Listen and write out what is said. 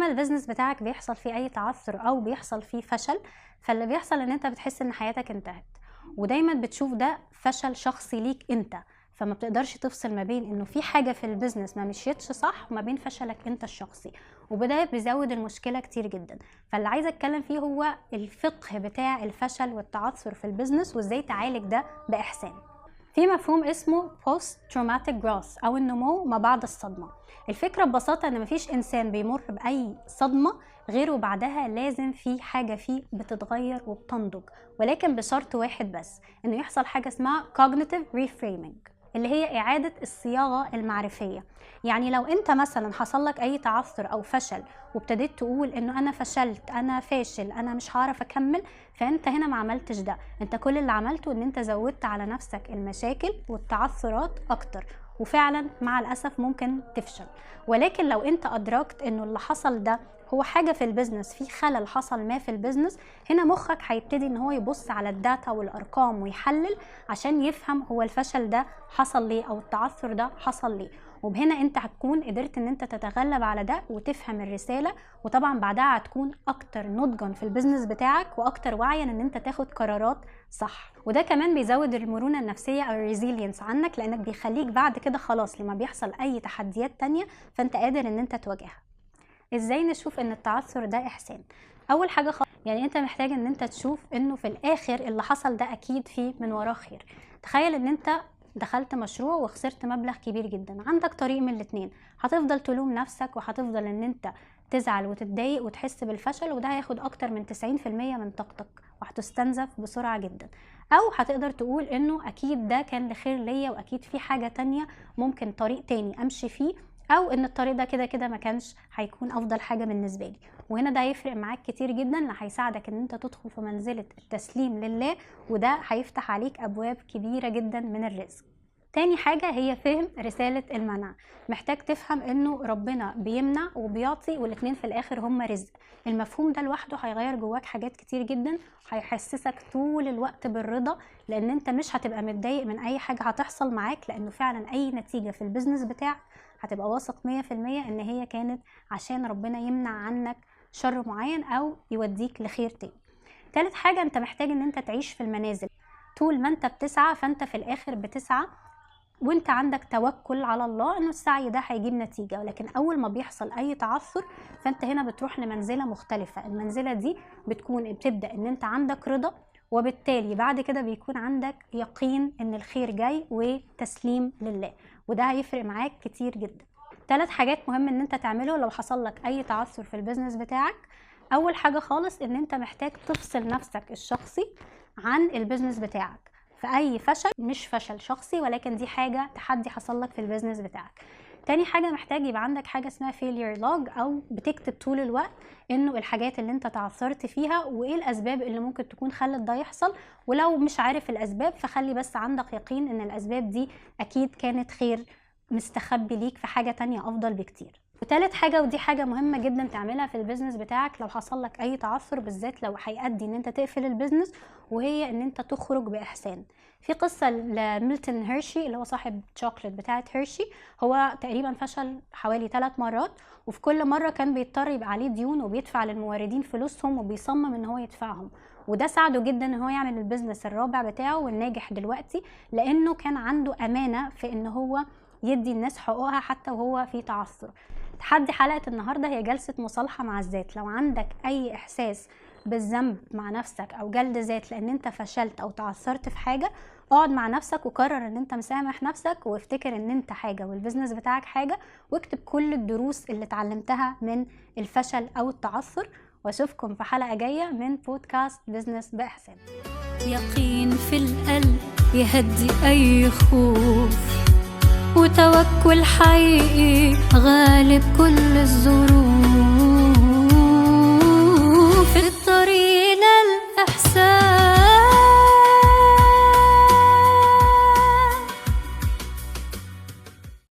لما البيزنس بتاعك بيحصل فيه اي تعثر او بيحصل فيه فشل، فاللي بيحصل ان انت بتحس ان حياتك انتهت، ودايما بتشوف ده فشل شخصي ليك انت، فما بتقدرش تفصل ما بين انه في حاجة في البيزنس ما مشيتش صح وما بين فشلك انت الشخصي، وبدا بيزود المشكلة كتير جدا. فاللي عايزة اتكلم فيه هو الفقه بتاع الفشل والتعثر في البيزنس وازاي تعالج ده بإحسان. في مفهوم اسمه post traumatic growth او النمو ما بعد الصدمة. الفكرة ببساطة ان مفيش انسان بيمر باي صدمة غير وبعدها لازم في حاجة فيه بتتغير وبتنضج، ولكن بشرط واحد بس، انه يحصل حاجة اسمها cognitive reframing اللي هي إعادة الصياغة المعرفية. يعني لو انت مثلا حصل لك اي تعثر او فشل وابتديت تقول انه انا فشلت، انا فاشل، انا مش هعرف اكمل، فانت هنا ما عملتش ده، انت كل اللي عملته ان انت زودت على نفسك المشاكل والتعثرات اكتر، وفعلا مع الاسف ممكن تفشل. ولكن لو انت ادركت انه اللي حصل ده هو حاجة في البيزنس، في خلل حصل ما في البيزنس، هنا مخك هيبتدي ان هو يبص على الداتا والارقام ويحلل عشان يفهم هو الفشل ده حصل ليه او التعثر ده حصل ليه، وبهنا انت هتكون قدرت ان انت تتغلب على ده وتفهم الرسالة، وطبعا بعدها هتكون اكتر نضجا في البيزنس بتاعك واكتر وعيا ان انت تاخد قرارات صح. وده كمان بيزود المرونة النفسية او الريزيلينس عنك، لانك بيخليك بعد كده خلاص لما بيحصل اي تحديات تانية فانت قادر ان انت تواجهها. ازاي نشوف ان التعثر ده احسان؟ اول حاجة يعني انت محتاج ان انت تشوف انه في الاخر اللي حصل ده اكيد فيه من وراه خير. تخيل ان انت دخلت مشروع وخسرت مبلغ كبير جدا، عندك طريق من الاتنين، هتفضل تلوم نفسك وهتفضل ان انت تزعل وتتضايق وتحس بالفشل، وده هياخد اكتر من 90% من طاقتك وهتستنزف بسرعة جدا. او هتقدر تقول انه اكيد ده كان لخير ليا واكيد في حاجة تانية ممكن طريق تاني امشي فيه، او ان الطريق ده كده كده ما كانش هيكون افضل حاجة بالنسبة لي. وهنا ده هيفرق معاك كتير جدا، اللي هيساعدك ان انت تدخل في منزلة التسليم لله، وده هيفتح عليك ابواب كبيرة جدا من الرزق. تاني حاجة هي فهم رسالة المنع. محتاج تفهم انه ربنا بيمنع وبيعطي، والاتنين في الاخر هما رزق. المفهوم ده لوحده هيغير جواك حاجات كتير جدا، هيحسسك طول الوقت بالرضا، لان انت مش هتبقى متضايق من اي حاجة هتحصل معاك، لانه فعلا اي نتيجة في البيزنس بتاعك هتبقى واثق 100% ان هي كانت عشان ربنا يمنع عنك شر معين او يوديك لخير تاني. تالت حاجة انت محتاج ان انت تعيش في المنازل. طول ما انت بتسعى فانت في الاخر بتسعى وانت عندك توكل على الله انه السعي ده هيجيب نتيجة، ولكن اول ما بيحصل اي تعثر فانت هنا بتروح لمنزلة مختلفة. المنزلة دي بتبدأ ان انت عندك رضا، وبالتالي بعد كده بيكون عندك يقين ان الخير جاي وتسليم لله، وده هيفرق معاك كتير جدا. 3 حاجات مهم ان انت تعمله لو حصل لك اي تعثر في البيزنس بتاعك. اول حاجة خالص ان انت محتاج تفصل نفسك الشخصي عن البيزنس بتاعك. فأي فشل مش فشل شخصي، ولكن دي حاجة تحدي حصل لك في البيزنس بتاعك. تاني حاجة محتاج يبقى عندك حاجة اسمها failure log، أو بتكتب طول الوقت إنه الحاجات اللي انت تعثرت فيها وإيه الأسباب اللي ممكن تكون خلت ده يحصل، ولو مش عارف الأسباب فخلي بس عندك يقين إن الأسباب دي أكيد كانت خير مستخبي ليك في حاجة تانية أفضل بكتير. وتالت حاجة، ودي حاجة مهمة جدا تعملها في البيزنس بتاعك لو حصل لك اي تعثر، بالذات لو هيؤدي ان انت تقفل البيزنس، وهي ان انت تخرج بإحسان. في قصة لميلتون هيرشي اللي هو صاحب شوكليت بتاعة هيرشي، هو تقريبا فشل حوالي 3 مرات، وفي كل مرة كان بيضطر يبقى عليه ديون وبيدفع للموردين فلوسهم وبيصمم ان هو يدفعهم، وده ساعده جدا ان هو يعمل البيزنس الرابع بتاعه والناجح دلوقتي، لانه كان عنده امانة في ان هو يدي الناس حقوقها حتى وهو في تعثر. تحدي حلقة النهاردة هي جلسة مصالحة مع الذات. لو عندك اي احساس بالذنب مع نفسك او جلد ذات لان انت فشلت او تعثرت في حاجة، اقعد مع نفسك وقرر ان انت مسامح نفسك، وافتكر ان انت حاجة والبزنس بتاعك حاجة، واكتب كل الدروس اللي اتعلمتها من الفشل او التعثر. واشوفكم في حلقة جاية من بودكاست بزنس بإحسان. يقين في القلب يهدي اي خوف، وتوكل حقيقي غالب كل الظروف.